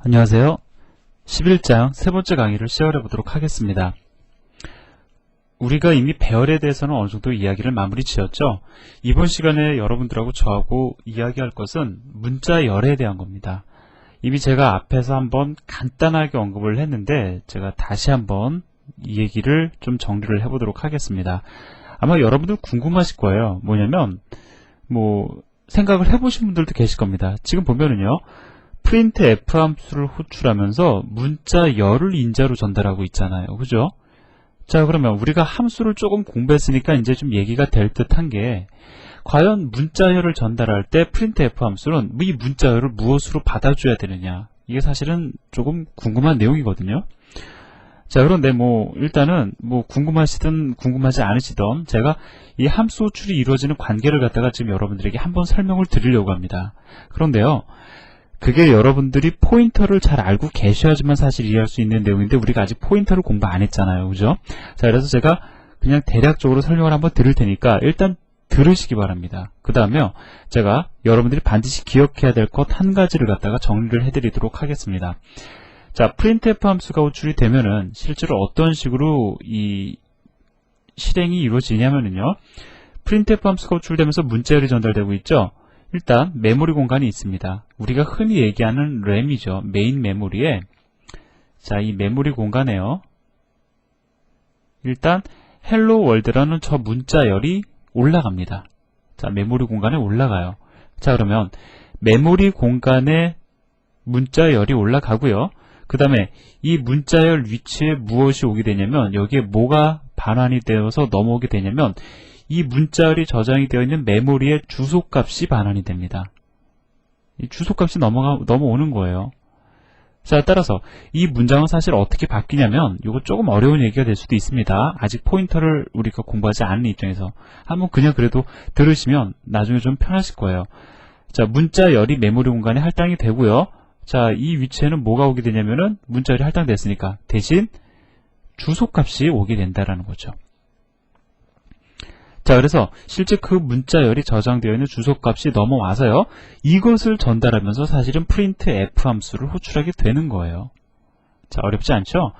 안녕하세요. 11장 세 번째 강의를 시작해 보도록 하겠습니다. 우리가 이미 배열에 대해서는 어느 정도 이야기를 마무리 지었죠. 이번 시간에 여러분들하고 저하고 이야기할 것은 문자열에 대한 겁니다. 이미 제가 앞에서 한번 간단하게 언급을 했는데 제가 다시 한번 이 얘기를 좀 정리를 해보도록 하겠습니다. 아마 여러분들 궁금하실 거예요. 뭐냐면 생각을 해보신 분들도 계실 겁니다. 지금 보면은요. 프린트 F 함수를 호출하면서 문자열을 인자로 전달하고 있잖아요. 그죠? 자, 그러면 우리가 함수를 조금 공부했으니까 이제 좀 얘기가 될 듯한 게 과연 문자열을 전달할 때 프린트 F 함수는 이 문자열을 무엇으로 받아줘야 되느냐, 이게 사실은 조금 궁금한 내용이거든요. 자, 그런데 일단은 궁금하시든 궁금하지 않으시든 제가 이 함수 호출이 이루어지는 관계를 갖다가 지금 여러분들에게 한번 설명을 드리려고 합니다. 그런데요, 그게 여러분들이 포인터를 잘 알고 계셔야지만 사실 이해할 수 있는 내용인데 우리가 아직 포인터를 공부 안 했잖아요. 그죠? 자, 그래서 제가 그냥 대략적으로 설명을 한번 드릴 테니까 일단 들으시기 바랍니다. 그 다음에 제가 여러분들이 반드시 기억해야 될 것 한 가지를 갖다가 정리를 해드리도록 하겠습니다. 자, printf 함수가 호출이 되면은 실제로 어떤 식으로 이 실행이 이루어지냐면요. printf 함수가 호출되면서 문자열이 전달되고 있죠. 일단 메모리 공간이 있습니다. 우리가 흔히 얘기하는 램이죠. 메인 메모리에, 자, 이 메모리 공간에요. 일단 헬로 월드라는 저 문자열이 올라갑니다. 자, 메모리 공간에 올라가요. 자, 그러면 메모리 공간에 문자열이 올라가고요. 그 다음에 이 문자열 위치에 무엇이 오게 되냐면 여기에 뭐가 반환이 되어서 넘어오게 되냐면 이 문자열이 저장이 되어 있는 메모리의 주소값이 반환이 됩니다. 이 주소값이 넘어오는 거예요. 자, 따라서 이 문장은 사실 어떻게 바뀌냐면 이거 조금 어려운 얘기가 될 수도 있습니다. 아직 포인터를 우리가 공부하지 않은 입장에서 한번 그냥 그래도 들으시면 나중에 좀 편하실 거예요. 자, 문자열이 메모리 공간에 할당이 되고요. 자, 이 위치에는 뭐가 오게 되냐면은 문자열이 할당됐으니까 대신 주소값이 오게 된다라는 거죠. 자, 그래서 실제 그 문자열이 저장되어 있는 주소값이 넘어와서요. 이것을 전달하면서 사실은 print F 함수를 호출하게 되는 거예요. 자, 어렵지 않죠?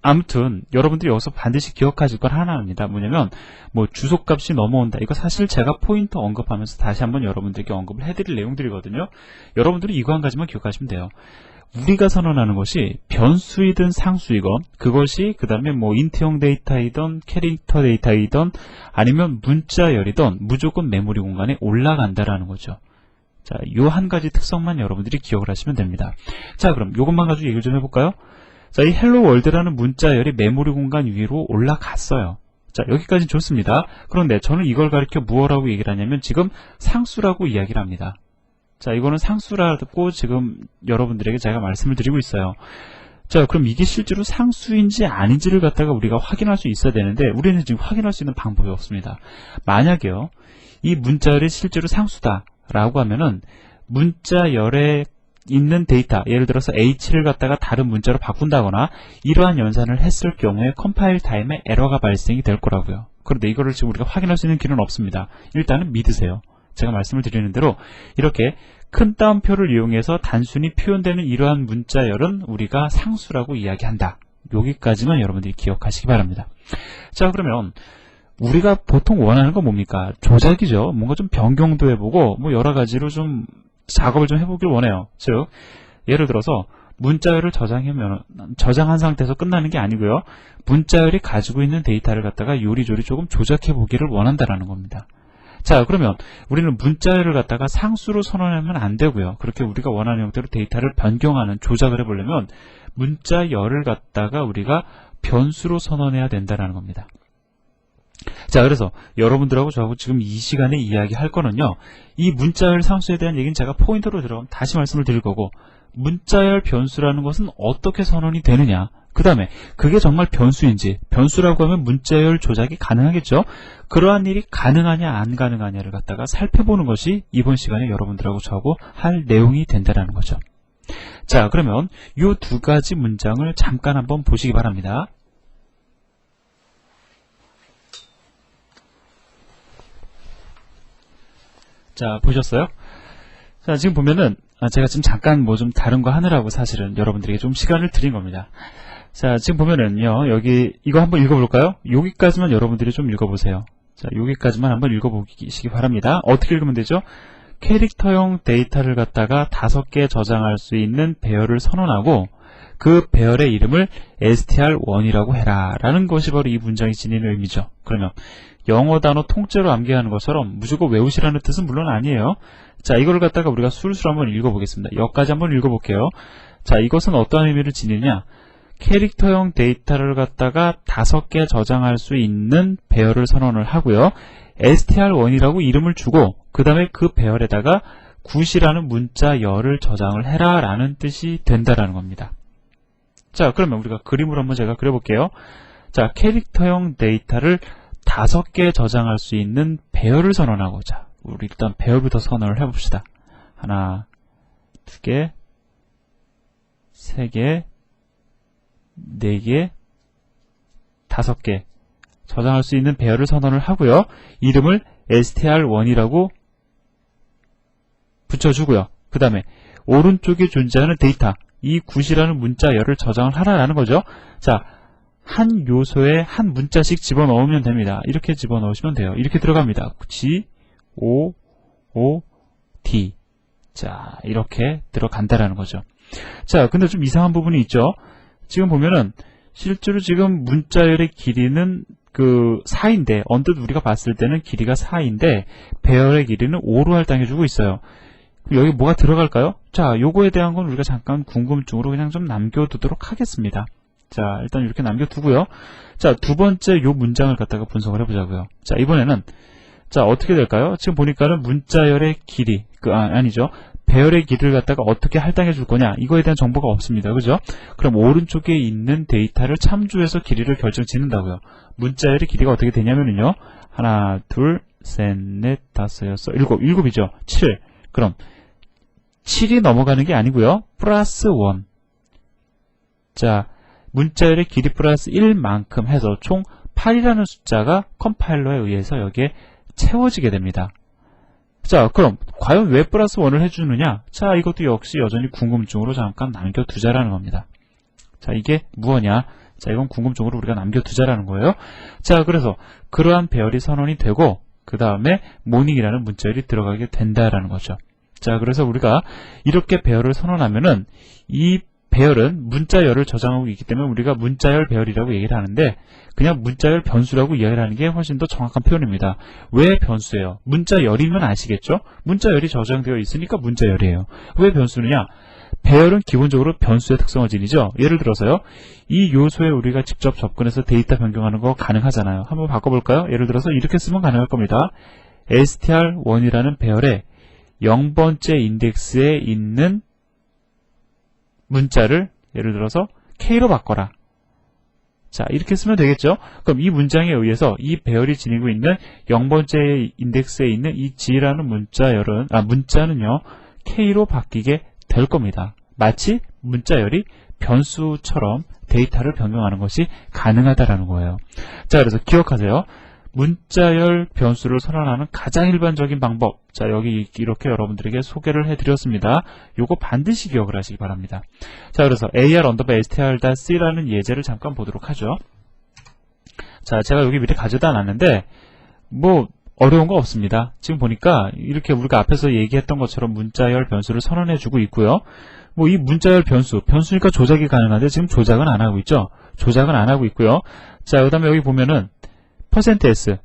아무튼 여러분들이 여기서 반드시 기억하실 건 하나입니다. 뭐냐면 주소값이 넘어온다. 이거 사실 제가 포인터 언급하면서 다시 한번 여러분들에게 언급을 해드릴 내용들이거든요. 여러분들이 이거 한 가지만 기억하시면 돼요. 우리가 선언하는 것이 변수이든 상수이건 그것이 그 다음에 인트형 데이터이든 캐릭터 데이터이든 아니면 문자열이든 무조건 메모리 공간에 올라간다라는 거죠. 자, 요 한 가지 특성만 여러분들이 기억을 하시면 됩니다. 자, 그럼 요것만 가지고 얘기를 좀 해볼까요? 자, 이 헬로 월드라는 문자열이 메모리 공간 위로 올라갔어요. 자, 여기까지 좋습니다. 그런데 저는 이걸 가리켜 무엇라고 얘기를 하냐면 지금 상수라고 이야기를 합니다. 자, 이거는 상수라고 지금 여러분들에게 제가 말씀을 드리고 있어요. 자, 그럼 이게 실제로 상수인지 아닌지를 갖다가 우리가 확인할 수 있어야 되는데 우리는 지금 확인할 수 있는 방법이 없습니다. 만약에요, 이 문자열이 실제로 상수다라고 하면은 문자열에 있는 데이터, 예를 들어서 H를 갖다가 다른 문자로 바꾼다거나 이러한 연산을 했을 경우에 컴파일 타임에 에러가 발생이 될 거라고요. 그런데 이거를 지금 우리가 확인할 수 있는 길은 없습니다. 일단은 믿으세요. 제가 말씀을 드리는 대로 이렇게 큰 따옴표를 이용해서 단순히 표현되는 이러한 문자열은 우리가 상수라고 이야기한다. 여기까지만 여러분들이 기억하시기 바랍니다. 자, 그러면 우리가 보통 원하는 건 뭡니까? 조작이죠. 뭔가 좀 변경도 해보고 여러 가지로 좀 작업을 좀 해보길 원해요. 즉, 예를 들어서 문자열을 저장한 상태에서 끝나는 게 아니고요. 문자열이 가지고 있는 데이터를 갖다가 요리조리 조금 조작해 보기를 원한다라는 겁니다. 자, 그러면 우리는 문자열을 갖다가 상수로 선언하면 안 되고요. 그렇게 우리가 원하는 형태로 데이터를 변경하는 조작을 해보려면 문자열을 갖다가 우리가 변수로 선언해야 된다는 겁니다. 자, 그래서 여러분들하고 저하고 지금 이 시간에 이야기할 거는요. 이 문자열 상수에 대한 얘기는 제가 포인터로 들어가면 다시 말씀을 드릴 거고 문자열 변수라는 것은 어떻게 선언이 되느냐, 그 다음에 그게 정말 변수인지, 변수라고 하면 문자열 조작이 가능하겠죠. 그러한 일이 가능하냐 안 가능하냐를 갖다가 살펴보는 것이 이번 시간에 여러분들하고 저하고 할 내용이 된다는 거죠. 자, 그러면 이 두 가지 문장을 잠깐 한번 보시기 바랍니다. 자, 보셨어요? 자, 지금 보면은, 제가 지금 잠깐 뭐 좀 다른 거 하느라고 사실은 여러분들에게 좀 시간을 드린 겁니다. 자, 지금 보면은요, 여기, 이거 한번 읽어볼까요? 여기까지만 여러분들이 좀 읽어보세요. 자, 여기까지만 한번 읽어보시기 바랍니다. 어떻게 읽으면 되죠? 캐릭터형 데이터를 갖다가 5개 저장할 수 있는 배열을 선언하고, 그 배열의 이름을 str1이라고 해라 라는 것이 바로 이 문장이 지니는 의미죠. 그러면 영어 단어 통째로 암기하는 것처럼 무조건 외우시라는 뜻은 물론 아니에요. 자, 이걸 갖다가 우리가 술술 한번 읽어보겠습니다. 여기까지 한번 읽어볼게요. 자, 이것은 어떠한 의미를 지니냐? 캐릭터형 데이터를 갖다가 5개 저장할 수 있는 배열을 선언을 하고요. str1이라고 이름을 주고 그 다음에 그 배열에다가 굿이라는 문자열을 저장을 해라 라는 뜻이 된다라는 겁니다. 자, 그러면 우리가 그림으로 한번 제가 그려볼게요. 자, 캐릭터형 데이터를 5개 저장할 수 있는 배열을 선언하고, 자, 우리 일단 배열부터 선언을 해봅시다. 하나, 2개, 3개, 4개, 5개 저장할 수 있는 배열을 선언을 하고요. 이름을 str1이라고 붙여주고요. 그 다음에 오른쪽에 존재하는 데이터, 이 굿이라는 문자열을 저장을 하라라는 거죠. 자, 한 요소에 한 문자씩 집어넣으면 됩니다. 이렇게 집어넣으시면 돼요. 이렇게 들어갑니다. G, O, O, D. 자, 이렇게 들어간다라는 거죠. 자, 근데 좀 이상한 부분이 있죠. 지금 보면은 실제로 지금 문자열의 길이는 그 4인데 언뜻 우리가 봤을 때는 길이가 4인데 배열의 길이는 5로 할당해주고 있어요. 여기 뭐가 들어갈까요? 자, 요거에 대한 건 우리가 잠깐 궁금증으로 그냥 좀 남겨두도록 하겠습니다. 자, 일단 이렇게 남겨두고요. 자, 두 번째 요 문장을 갖다가 분석을 해보자고요. 자, 이번에는 자, 어떻게 될까요? 지금 보니까는 문자열의 길이, 아니죠. 배열의 길이를 갖다가 어떻게 할당해 줄 거냐, 이거에 대한 정보가 없습니다. 그죠? 그럼 오른쪽에 있는 데이터를 참조해서 길이를 결정 짓는다고요. 문자열의 길이가 어떻게 되냐면요. 하나, 둘, 셋, 넷, 다섯, 여섯, 일곱이죠. 7. 그럼 7이 넘어가는 게 아니고요. 플러스 1. 자, 문자열의 길이 플러스 1만큼 해서 총 8이라는 숫자가 컴파일러에 의해서 여기에 채워지게 됩니다. 자, 그럼 과연 왜 플러스 1을 해주느냐? 자, 이것도 역시 여전히 궁금증으로 잠깐 남겨두자라는 겁니다. 자, 이게 무엇냐? 자, 이건 궁금증으로 우리가 남겨두자라는 거예요. 자, 그래서 그러한 배열이 선언이 되고 그 다음에 모닝이라는 문자열이 들어가게 된다라는 거죠. 자, 그래서 우리가 이렇게 배열을 선언하면은 이 배열은 문자열을 저장하고 있기 때문에 우리가 문자열 배열이라고 얘기를 하는데 그냥 문자열 변수라고 이야기를 하는 게 훨씬 더 정확한 표현입니다. 왜 변수예요? 문자열이면 아시겠죠? 문자열이 저장되어 있으니까 문자열이에요. 왜 변수느냐? 배열은 기본적으로 변수의 특성을 지니죠. 예를 들어서요. 이 요소에 우리가 직접 접근해서 데이터 변경하는 거 가능하잖아요. 한번 바꿔볼까요? 예를 들어서 이렇게 쓰면 가능할 겁니다. str1이라는 배열에 0번째 인덱스에 있는 문자를 예를 들어서 K로 바꿔라. 자, 이렇게 쓰면 되겠죠? 그럼 이 문장에 의해서 이 배열이 지니고 있는 0번째 인덱스에 있는 이 G라는 문자는요, K로 바뀌게 될 겁니다. 마치 문자열이 변수처럼 데이터를 변경하는 것이 가능하다라는 거예요. 자, 그래서 기억하세요. 문자열 변수를 선언하는 가장 일반적인 방법. 자, 여기 이렇게 여러분들에게 소개를 해드렸습니다. 요거 반드시 기억을 하시기 바랍니다. 자, 그래서 AR_str.c라는 예제를 잠깐 보도록 하죠. 자, 제가 여기 미리 가져다 놨는데, 뭐, 어려운 거 없습니다. 지금 보니까 이렇게 우리가 앞에서 얘기했던 것처럼 문자열 변수를 선언해주고 있고요. 뭐, 이 문자열 변수니까 조작이 가능한데 지금 조작은 안 하고 있죠. 조작은 안 하고 있고요. 자, 그 다음에 여기 보면은, %s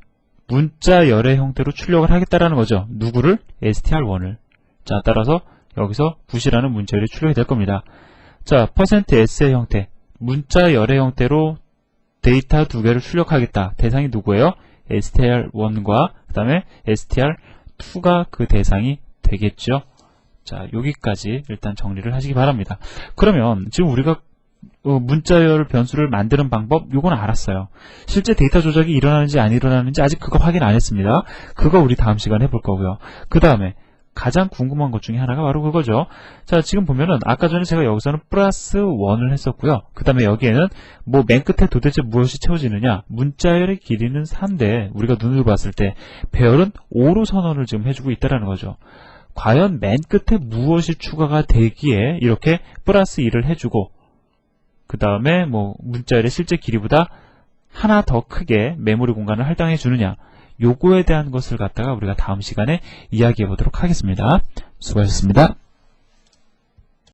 문자열의 형태로 출력을 하겠다라는 거죠. 누구를? str1을. 자, 따라서 여기서 굿이라는 문자열이 출력이 될 겁니다. 자, %s의 형태, 문자열의 형태로 데이터 2개를 출력하겠다. 대상이 누구예요? str1과 그 다음에 str2가 그 대상이 되겠죠. 자, 여기까지 일단 정리를 하시기 바랍니다. 그러면 지금 우리가 문자열 변수를 만드는 방법, 요건 알았어요. 실제 데이터 조작이 일어나는지 안 일어나는지 아직 그거 확인 안 했습니다. 그거 우리 다음 시간에 해볼 거고요. 그 다음에 가장 궁금한 것 중에 하나가 바로 그거죠. 자, 지금 보면은 아까 전에 제가 여기서는 플러스 1을 했었고요. 그 다음에 여기에는 뭐 맨 끝에 도대체 무엇이 채워지느냐? 문자열의 길이는 4인데 우리가 눈으로 봤을 때 배열은 5로 선언을 지금 해주고 있다는 거죠. 과연 맨 끝에 무엇이 추가가 되기에 이렇게 플러스 1을 해주고 그 다음에 뭐 문자열의 실제 길이보다 하나 더 크게 메모리 공간을 할당해 주느냐, 요거에 대한 것을 갖다가 우리가 다음 시간에 이야기해 보도록 하겠습니다. 수고하셨습니다.